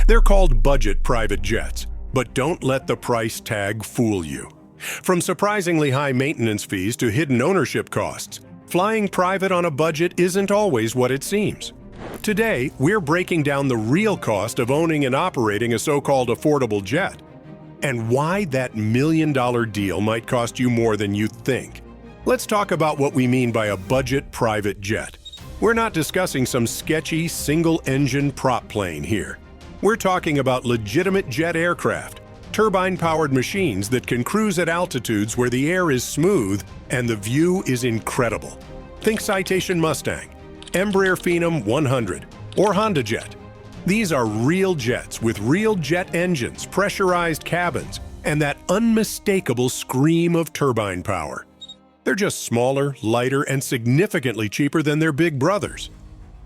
They're called budget private jets, but don't let the price tag fool you. From surprisingly high maintenance fees to hidden ownership costs, flying private on a budget isn't always what it seems. Today, we're breaking down the real cost of owning and operating a so-called affordable jet, and why that million-dollar deal might cost you more than you think. Let's talk about what we mean by a budget private jet. We're not discussing some sketchy single-engine prop plane here. We're talking about legitimate jet aircraft, turbine-powered machines that can cruise at altitudes where the air is smooth and the view is incredible. Think Citation Mustang, Embraer Phenom 100, or HondaJet. These are real jets with real jet engines, pressurized cabins, and that unmistakable scream of turbine power. They're just smaller, lighter, and significantly cheaper than their big brothers.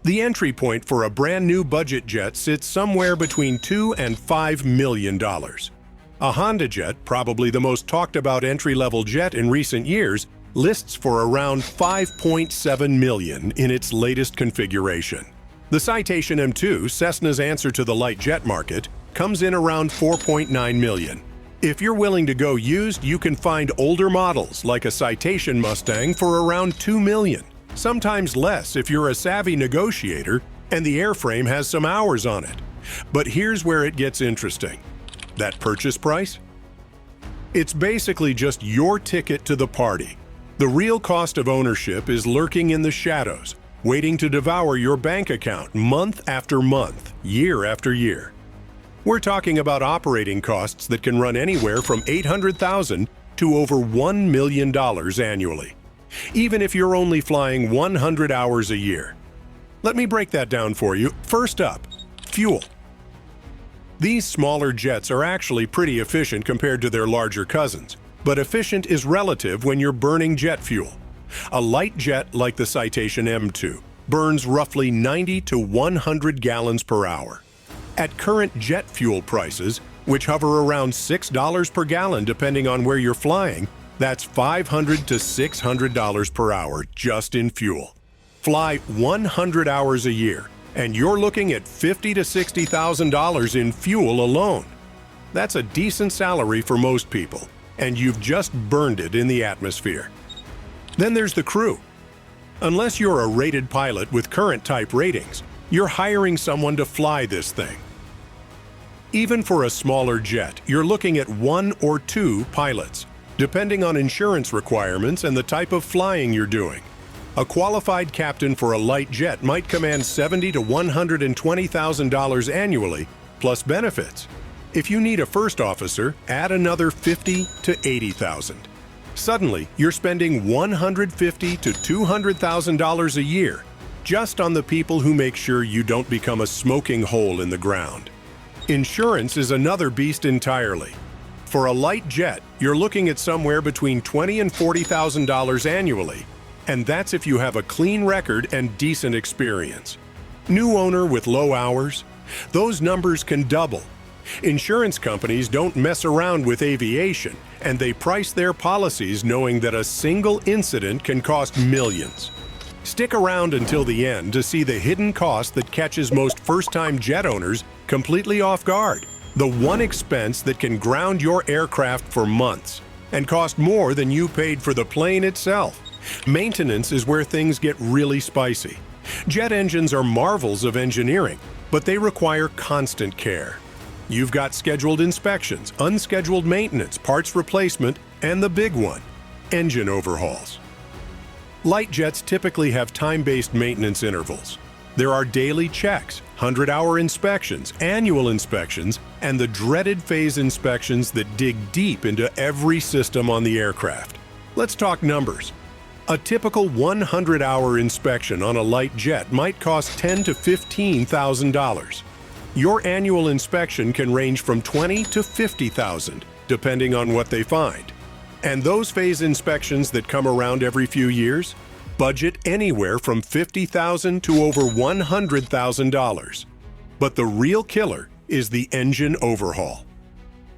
The entry point for a brand new budget jet sits somewhere between $2 and $5 million. A HondaJet, probably the most talked about entry-level jet in recent years, lists for around $5.7 million in its latest configuration. The Citation M2, Cessna's answer to the light jet market, comes in around $4.9 million. If you're willing to go used, you can find older models like a Citation Mustang for around $2 million, sometimes less if you're a savvy negotiator and the airframe has some hours on it. But here's where it gets interesting. That purchase price? It's basically just your ticket to the party. The real cost of ownership is lurking in the shadows, waiting to devour your bank account month after month, year after year. We're talking about operating costs that can run anywhere from $800,000 to over $1 million annually, even if you're only flying 100 hours a year. Let me break that down for you. First up, fuel. These smaller jets are actually pretty efficient compared to their larger cousins, but efficient is relative when you're burning jet fuel. A light jet like the Citation M2 burns roughly 90 to 100 gallons per hour. At current jet fuel prices, which hover around $6 per gallon depending on where you're flying, that's $500 to $600 per hour just in fuel. Fly 100 hours a year, and you're looking at $50,000 to $60,000 in fuel alone. That's a decent salary for most people, and you've just burned it in the atmosphere. Then there's the crew. Unless you're a rated pilot with current type ratings, you're hiring someone to fly this thing. Even for a smaller jet, you're looking at 1 or 2 pilots, depending on insurance requirements and the type of flying you're doing. A qualified captain for a light jet might command $70,000 to $120,000 annually, plus benefits. If you need a first officer, add another $50,000 to $80,000. Suddenly, you're spending $150,000 to $200,000 a year just on the people who make sure you don't become a smoking hole in the ground. Insurance is another beast entirely. For a light jet, you're looking at somewhere between $20,000 and $40,000 annually, and that's if you have a clean record and decent experience. New owner with low hours? Those numbers can double. Insurance companies don't mess around with aviation, and they price their policies knowing that a single incident can cost millions. Stick around until the end to see the hidden cost that catches most first-time jet owners completely off guard. The one expense that can ground your aircraft for months and cost more than you paid for the plane itself. Maintenance is where things get really spicy. Jet engines are marvels of engineering, but they require constant care. You've got scheduled inspections, unscheduled maintenance, parts replacement, and the big one, engine overhauls. Light jets typically have time-based maintenance intervals. There are daily checks, 100-hour inspections, annual inspections, and the dreaded phase inspections that dig deep into every system on the aircraft. Let's talk numbers. A typical 100-hour inspection on a light jet might cost $10,000 to $15,000. Your annual inspection can range from $20,000 to $50,000, depending on what they find. And those phase inspections that come around every few years? Budget anywhere from $50,000 to over $100,000. But the real killer is the engine overhaul.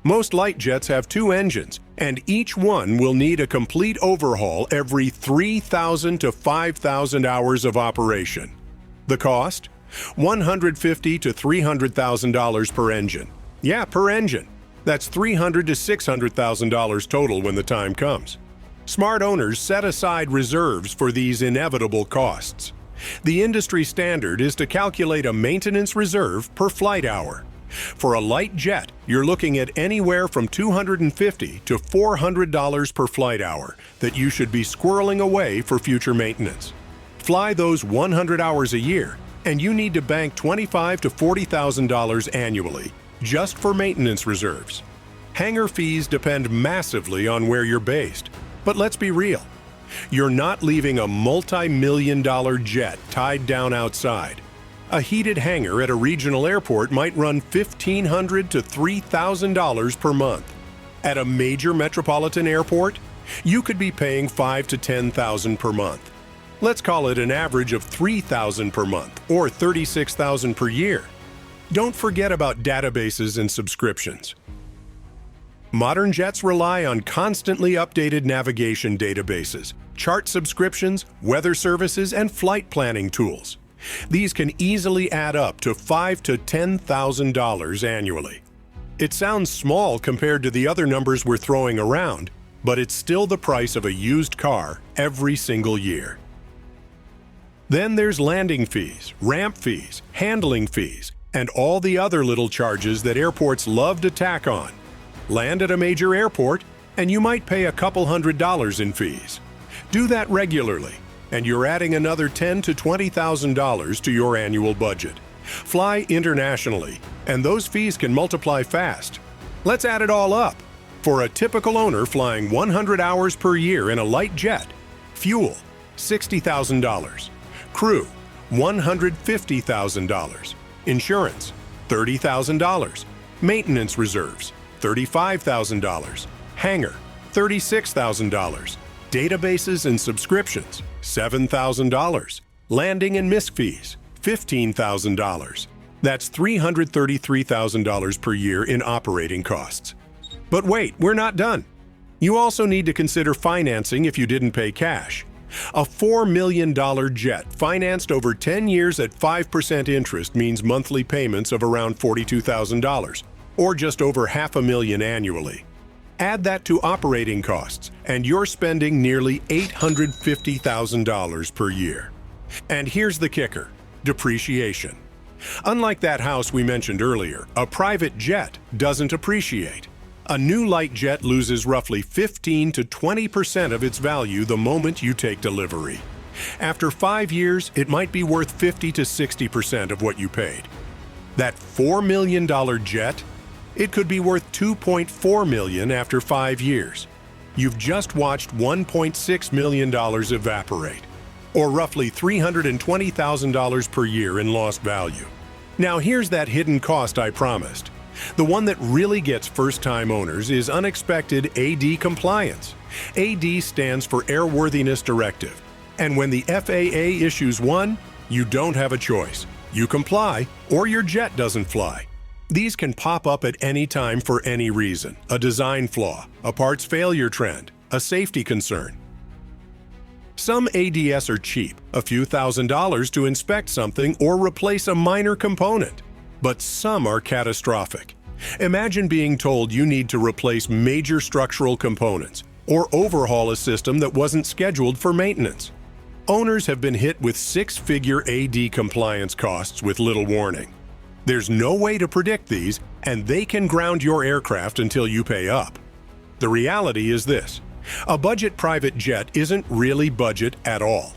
Most light jets have 2 engines, and each one will need a complete overhaul every 3,000 to 5,000 hours of operation. The cost? $150,000 to $300,000 per engine. Yeah, per engine. That's $300,000 to $600,000 total when the time comes. Smart owners set aside reserves for these inevitable costs. The industry standard is to calculate a maintenance reserve per flight hour. For a light jet, you're looking at anywhere from $250 to $400 per flight hour that you should be squirreling away for future maintenance. Fly those 100 hours a year, and you need to bank $25,000 to $40,000 annually just for maintenance reserves. Hangar fees depend massively on where you're based, but let's be real. You're not leaving a multi-million-dollar jet tied down outside. A heated hangar at a regional airport might run $1,500 to $3,000 per month. At a major metropolitan airport, you could be paying $5,000 to $10,000 per month. Let's call it an average of $3,000 per month or $36,000 per year. Don't forget about databases and subscriptions. Modern jets rely on constantly updated navigation databases, chart subscriptions, weather services, and flight planning tools. These can easily add up to $5,000 to $10,000 annually. It sounds small compared to the other numbers we're throwing around, but it's still the price of a used car every single year. Then there's landing fees, ramp fees, handling fees, and all the other little charges that airports love to tack on. Land at a major airport, and you might pay a couple $100s in fees. Do that regularly, and you're adding another $10,000 to $20,000 to your annual budget. Fly internationally, and those fees can multiply fast. Let's add it all up. For a typical owner flying 100 hours per year in a light jet, fuel, $60,000. Crew, $150,000. Insurance, $30,000. Maintenance reserves, $35,000. Hangar, $36,000. Databases and subscriptions, $7,000. Landing and MISC fees, $15,000. That's $333,000 per year in operating costs. But wait, we're not done. You also need to consider financing if you didn't pay cash. A $4 million jet financed over 10 years at 5% interest means monthly payments of around $42,000, or just over $500,000 annually. Add that to operating costs, and you're spending nearly $850,000 per year. And here's the kicker: depreciation. Unlike that house we mentioned earlier, a private jet doesn't appreciate. A new light jet loses roughly 15% to 20% of its value the moment you take delivery. After 5 years, it might be worth 50% to 60% of what you paid. That $4 million jet, it could be worth $2.4 million after 5 years. You've just watched $1.6 million evaporate, or roughly $320,000 per year in lost value. Now here's that hidden cost I promised. The one that really gets first-time owners is unexpected AD compliance. AD stands for Airworthiness Directive. And when the FAA issues one, you don't have a choice. You comply, or your jet doesn't fly. These can pop up at any time for any reason: a design flaw, a parts failure trend, a safety concern. Some ADS are cheap, a few $1,000s to inspect something or replace a minor component. But some are catastrophic. Imagine being told you need to replace major structural components or overhaul a system that wasn't scheduled for maintenance. Owners have been hit with six-figure AD compliance costs with little warning. There's no way to predict these, and they can ground your aircraft until you pay up. The reality is this: a budget private jet isn't really budget at all.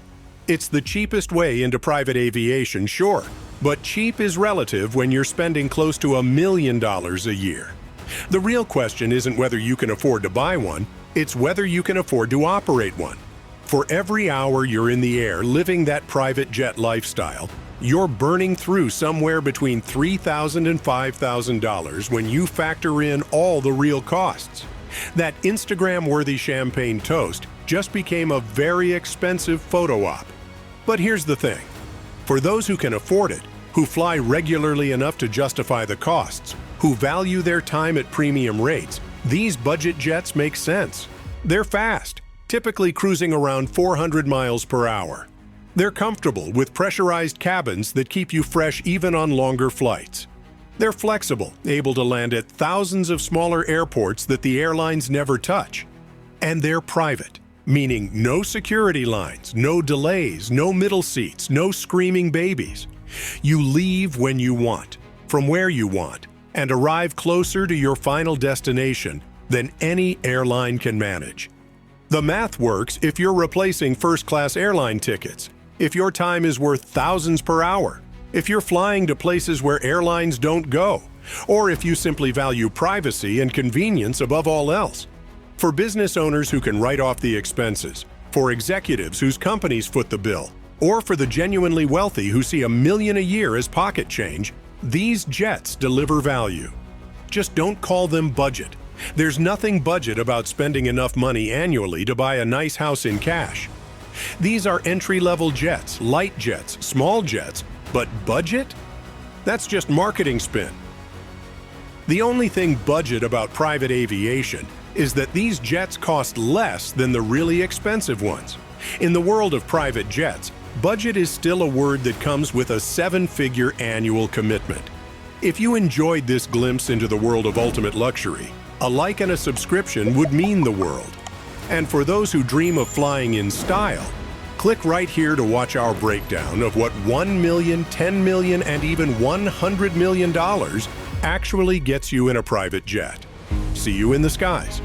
It's the cheapest way into private aviation, sure, but cheap is relative when you're spending close to $1 million a year. The real question isn't whether you can afford to buy one, it's whether you can afford to operate one. For every hour you're in the air living that private jet lifestyle, you're burning through somewhere between $3,000 and $5,000 when you factor in all the real costs. That Instagram-worthy champagne toast just became a very expensive photo op. But here's the thing: for those who can afford it, who fly regularly enough to justify the costs, who value their time at premium rates, these budget jets make sense. They're fast, typically cruising around 400 miles per hour. They're comfortable with pressurized cabins that keep you fresh even on longer flights. They're flexible, able to land at thousands of smaller airports that the airlines never touch. And they're private, meaning no security lines, no delays, no middle seats, no screaming babies. You leave when you want, from where you want, and arrive closer to your final destination than any airline can manage. The math works if you're replacing first-class airline tickets, if your time is worth thousands per hour, if you're flying to places where airlines don't go, or if you simply value privacy and convenience above all else. For business owners who can write off the expenses, for executives whose companies foot the bill, or for the genuinely wealthy who see $1 million a year as pocket change, these jets deliver value. Just don't call them budget. There's nothing budget about spending enough money annually to buy a nice house in cash. These are entry-level jets, light jets, small jets, but budget? That's just marketing spin. The only thing budget about private aviation is that these jets cost less than the really expensive ones. In the world of private jets, budget is still a word that comes with a 7-figure annual commitment. If you enjoyed this glimpse into the world of ultimate luxury, a like and a subscription would mean the world. And for those who dream of flying in style, click right here to watch our breakdown of what $1 million, $10 million, and even $100 million actually gets you in a private jet. See you in the skies.